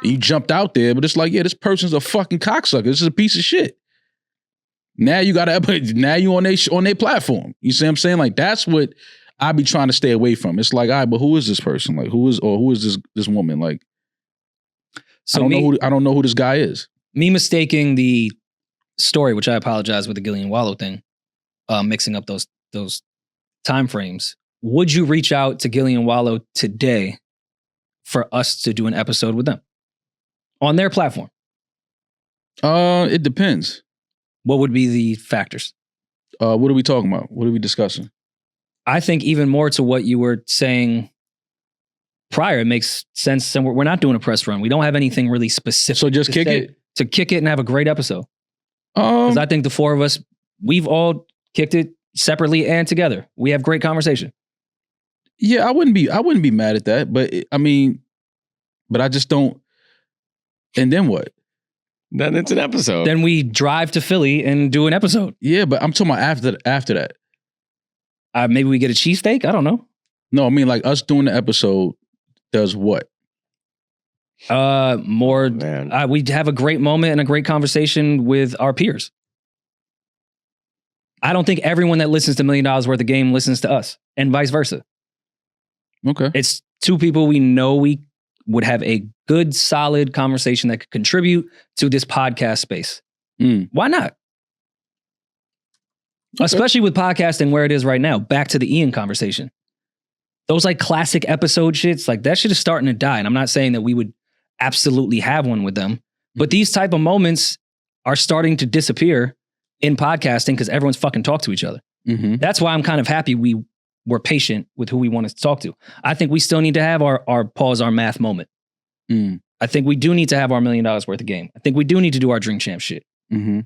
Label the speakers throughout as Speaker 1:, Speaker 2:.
Speaker 1: You jumped out there, but it's like, yeah, this person's a fucking cocksucker. This is a piece of shit. Now you now you on their platform. You see what I'm saying? Like, that's what I be trying to stay away from. It's like, all right, but who is this person? Like, who is this woman? Like, so I don't know who this guy is.
Speaker 2: Me mistaking the story, which I apologize with the Gillian Wallow thing, mixing up those time frames. Would you reach out to Gillian Wallow today for us to do an episode with them on their platform?
Speaker 1: It depends.
Speaker 2: What would be the factors?
Speaker 1: What are we talking about? What are we discussing?
Speaker 2: I think even more to what you were saying prior, it makes sense. And we're not doing a press run. We don't have anything really specific.
Speaker 1: So just kick it?
Speaker 2: To kick it and have a great episode. Because I think the four of us, we've all kicked it separately and together. We have great conversation.
Speaker 1: Yeah, I wouldn't be mad at that, but but I just don't. And then what?
Speaker 3: Then it's an episode.
Speaker 2: Then we drive to Philly and do an episode.
Speaker 1: Yeah, but I'm talking about after that.
Speaker 2: Maybe we get a cheesesteak. I don't know.
Speaker 1: No, I mean, like, us doing the episode does what?
Speaker 2: We'd have a great moment and a great conversation with our peers. I don't think everyone that listens to $1 Million Worth of Game listens to us, and vice versa.
Speaker 1: Okay.
Speaker 2: It's two people we know we would have a good, solid conversation that could contribute to this podcast space. Why not? Okay. Especially with podcasting where it is right now. Back to the Ian conversation. Those like classic episode shits, like that shit is starting to die. And I'm not saying that we would absolutely have one with them, but these type of moments are starting to disappear in podcasting because everyone's fucking talk to each other. Mm-hmm. That's why I'm kind of happy we were patient with who we wanted to talk to. I think we still need to have our pause our math moment. I think we do need to have our $1 Million Worth of Game. I think we do need to do our Drink Champ shit. Mm-hmm.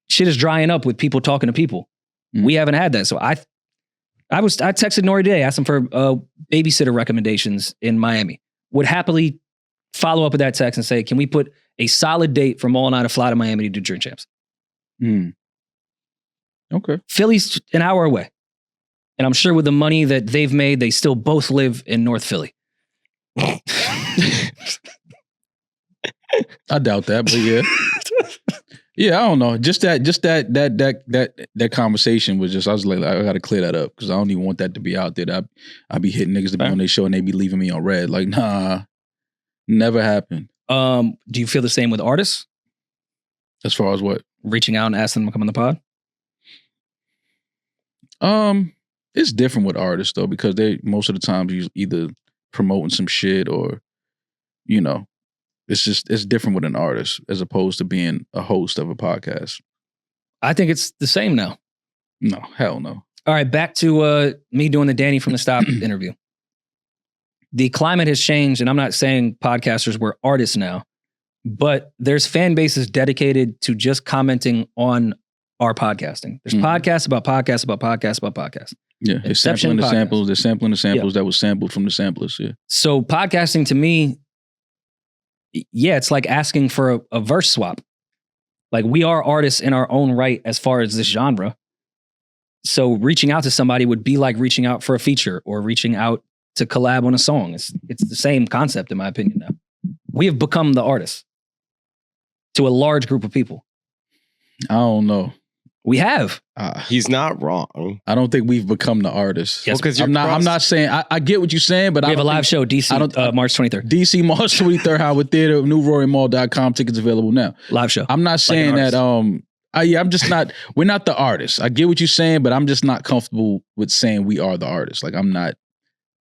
Speaker 2: Shit is drying up with people talking to people. Mm-hmm. We haven't had that. So I texted Nori today, asked him for babysitter recommendations in Miami. Would happily follow up with that text and say, can we put a solid date for Maul and I to fly to Miami to do Drink Champs?
Speaker 1: Okay.
Speaker 2: Philly's an hour away. And I'm sure with the money that they've made, they still both live in North Philly.
Speaker 1: I doubt that, but yeah. Yeah, I don't know. Just that conversation was just, I was like, I got to clear that up because I don't even want that to be out there. I be hitting niggas to be on their show and they be leaving me on red. Like, nah, never happened.
Speaker 2: Do you feel the same with artists?
Speaker 1: As far as what?
Speaker 2: Reaching out and asking them to come on the pod?
Speaker 1: It's different with artists though, because they most of the times either promoting some shit or, you know, it's different with an artist as opposed to being a host of a podcast.
Speaker 2: I think it's the same now.
Speaker 1: No, hell no.
Speaker 2: All right, back to me doing the Danny from the Stop interview. The climate has changed, and I'm not saying podcasters were artists now, but there's fan bases dedicated to just commenting on our podcasting. There's podcasts about podcasts about podcasts about podcasts.
Speaker 1: Yeah, they're sampling the samples. They're sampling the samples that was sampled from the samplers. Yeah.
Speaker 2: So podcasting to me, yeah, it's like asking for a verse swap. Like, we are artists in our own right as far as this genre. So reaching out to somebody would be like reaching out for a feature or reaching out to collab on a song. It's the same concept in my opinion now. We have become the artists to a large group of people.
Speaker 1: I don't know.
Speaker 2: We have.
Speaker 3: He's not wrong.
Speaker 1: I don't think we've become the artists.
Speaker 2: Yes,
Speaker 1: because I'm not saying I get what you're saying, but
Speaker 2: we have a live show DC March 23rd.
Speaker 1: DC March 23rd, Howard Theater, newrorymall.com. Tickets available now.
Speaker 2: Live show.
Speaker 1: I'm not saying that. I'm just not. We're not the artists. I get what you're saying, but I'm just not comfortable with saying we are the artists. Like, I'm not.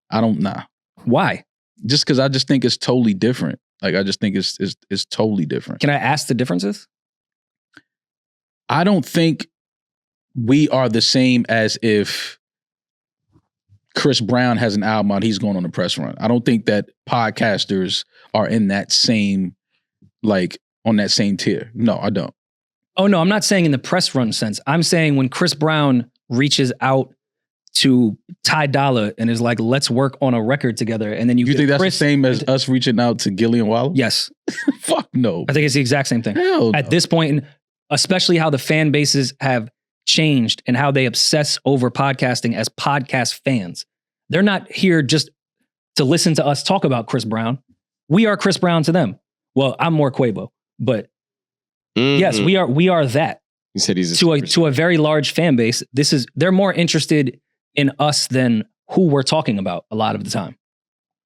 Speaker 1: I don't. Nah.
Speaker 2: Why?
Speaker 1: Just because I just think it's totally different. Like, I just think it's totally different.
Speaker 2: Can I ask the differences?
Speaker 1: I don't think we are the same as if Chris Brown has an album out, he's going on a press run. I don't think that podcasters are in that same, like, on that same tier. No, I don't.
Speaker 2: Oh, no, I'm not saying in the press run sense. I'm saying when Chris Brown reaches out to Ty Dolla and is like, let's work on a record together. And then you
Speaker 1: think that's the same as us reaching out to Gillian Wallow?
Speaker 2: Yes.
Speaker 1: Fuck no.
Speaker 2: I think it's the exact same thing.
Speaker 1: Hell no.
Speaker 2: At this point, especially how the fan bases have changed and how they obsess over podcasting as podcast fans. They're not here just to listen to us talk about Chris Brown. We are Chris Brown to them. Well, I'm more Quavo, but yes, we are that.
Speaker 3: You said he's
Speaker 2: to a very large fan base. They're more interested in us than who we're talking about a lot of the time.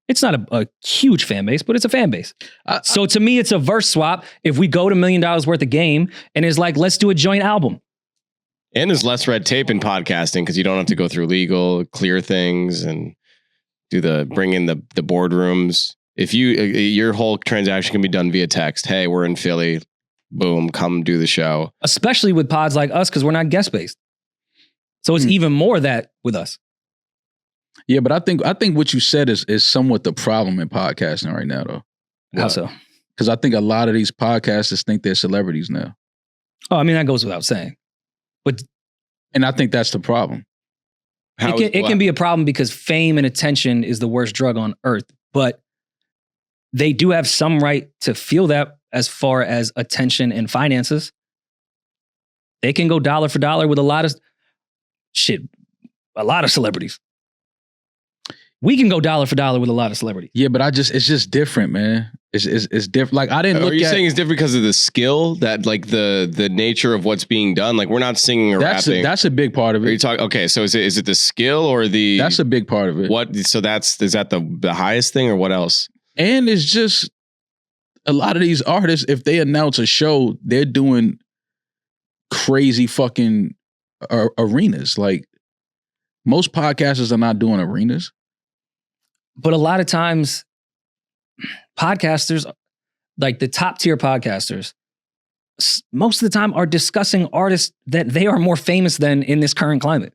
Speaker 2: It's not a huge fan base, but it's a fan base. So to me, it's a verse swap. If we go to $1 million worth of game and it's like, let's do a joint album.
Speaker 3: And there's less red tape in podcasting because you don't have to go through legal, clear things and bring in the boardrooms. If your whole transaction can be done via text. Hey, we're in Philly. Boom, come do the show.
Speaker 2: Especially with pods like us because we're not guest based. So it's even more that with us.
Speaker 1: Yeah, but I think what you said is somewhat the problem in podcasting right now, though.
Speaker 2: How so?
Speaker 1: Because I think a lot of these podcasters think they're celebrities now.
Speaker 2: Oh, I mean, that goes without saying.
Speaker 1: And I think that's the problem.
Speaker 2: It can be a problem because fame and attention is the worst drug on earth. But they do have some right to feel that as far as attention and finances. They can go dollar for dollar with a lot of celebrities. We can go dollar for dollar with a lot of celebrities.
Speaker 1: Yeah, but it's just different, man. It's different. Like I didn't look at.
Speaker 3: Are you saying it's different because of the skill that like the nature of what's being done? Like we're not singing or rapping.
Speaker 1: That's a big part of it.
Speaker 3: Are you talking? Okay, so is it the skill or the?
Speaker 1: That's a big part of it.
Speaker 3: What? So is that the highest thing or what else?
Speaker 1: And it's just a lot of these artists. If they announce a show, they're doing crazy fucking arenas. Like most podcasters are not doing arenas.
Speaker 2: But a lot of times, podcasters, like the top tier podcasters, most of the time are discussing artists that they are more famous than in this current climate.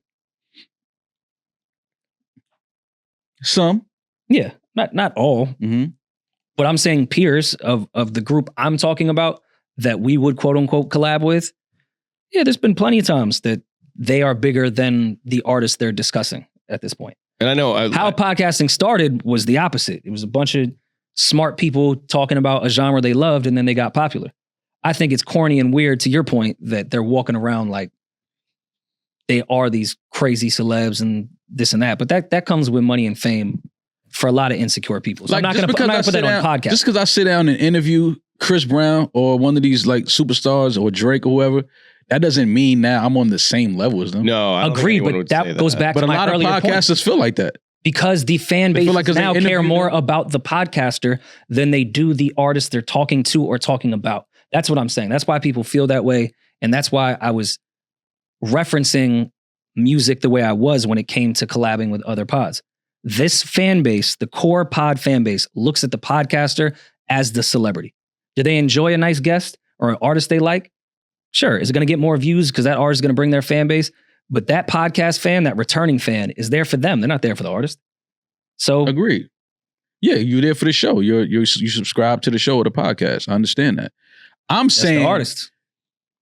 Speaker 1: Some.
Speaker 2: Yeah, not all.
Speaker 1: Mm-hmm.
Speaker 2: But I'm saying peers of the group I'm talking about that we would quote unquote collab with. Yeah, there's been plenty of times that they are bigger than the artists they're discussing at this point.
Speaker 3: And I know
Speaker 2: how podcasting started was the opposite. It was a bunch of smart people talking about a genre they loved and then they got popular. I think it's corny and weird to your point that they're walking around like they are these crazy celebs and this and that. But that comes with money and fame for a lot of insecure people. So
Speaker 1: like,
Speaker 2: I'm not going to put that on podcast.
Speaker 1: Just because I sit down and interview Chris Brown or one of these like superstars or Drake or whoever, that doesn't mean now I'm on the same level as them.
Speaker 3: No, I don't
Speaker 2: agreed,
Speaker 3: think
Speaker 2: but that goes back to my earlier point.
Speaker 1: But a lot of podcasters feel like that.
Speaker 2: Because the fan base now care more about the podcaster than they do the artist they're talking to or talking about. That's what I'm saying. That's why people feel that way. And that's why I was referencing music the way I was when it came to collabing with other pods. This fan base, the core pod fan base, looks at the podcaster as the celebrity. Do they enjoy a nice guest or an artist they like? Sure. Is it going to get more views because that artist is going to bring their fan base? But that podcast fan, that returning fan, is there for them. They're not there for the artist. So
Speaker 1: agreed. Yeah, you're there for the show. You subscribe to the show or the podcast. I understand that. I'm saying
Speaker 2: the artists.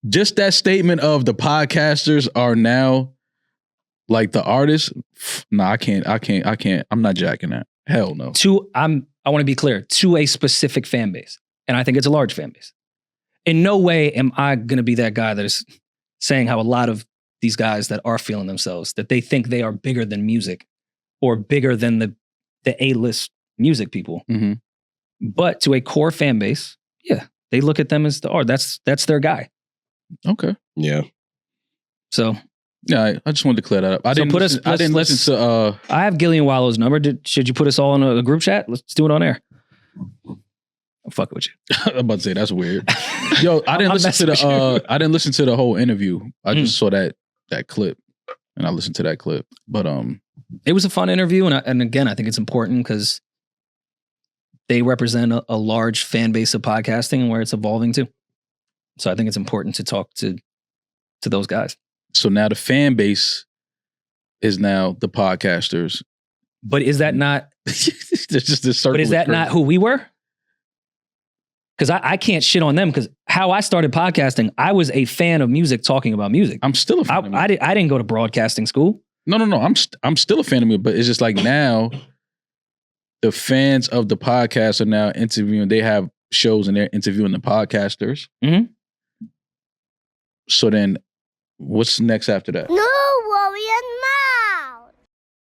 Speaker 2: Just
Speaker 1: that statement of the podcasters are now like the artists. No, I can't. I'm not jacking that. Hell no.
Speaker 2: I want to be clear, to a specific fan base. And I think it's a large fan base. In no way am I going to be that guy that is saying how a lot of these guys that are feeling themselves, that they think they are bigger than music or bigger than the A-list music people.
Speaker 1: Mm-hmm.
Speaker 2: But to a core fan base, yeah, they look at them as the art. That's their guy.
Speaker 1: Okay.
Speaker 3: Yeah.
Speaker 2: So.
Speaker 1: Yeah, I just wanted to clear that up. I didn't listen to...
Speaker 2: I have Gillian Wallow's number. Should you put us all in a group chat? Let's do it on air. I'm fucking with you.
Speaker 1: I'm about to say that's weird. Yo, I didn't listen to the whole interview. I just saw that clip, and I listened to that clip. But
Speaker 2: it was a fun interview, and again, I think it's important because they represent a large fan base of podcasting and where it's evolving to. So I think it's important to talk to those guys.
Speaker 1: So now the fan base is now the podcasters.
Speaker 2: But is that not?
Speaker 1: There's just this circle.
Speaker 2: But is that not who we were? Because I can't shit on them because how I started podcasting, I was a fan of music talking about music.
Speaker 1: I'm still a fan of music.
Speaker 2: I didn't go to broadcasting school.
Speaker 1: No. I'm still a fan of music, but it's just like now the fans of the podcast are now interviewing. They have shows and they're interviewing the podcasters.
Speaker 2: Mm-hmm.
Speaker 1: So then what's next after that?
Speaker 4: No!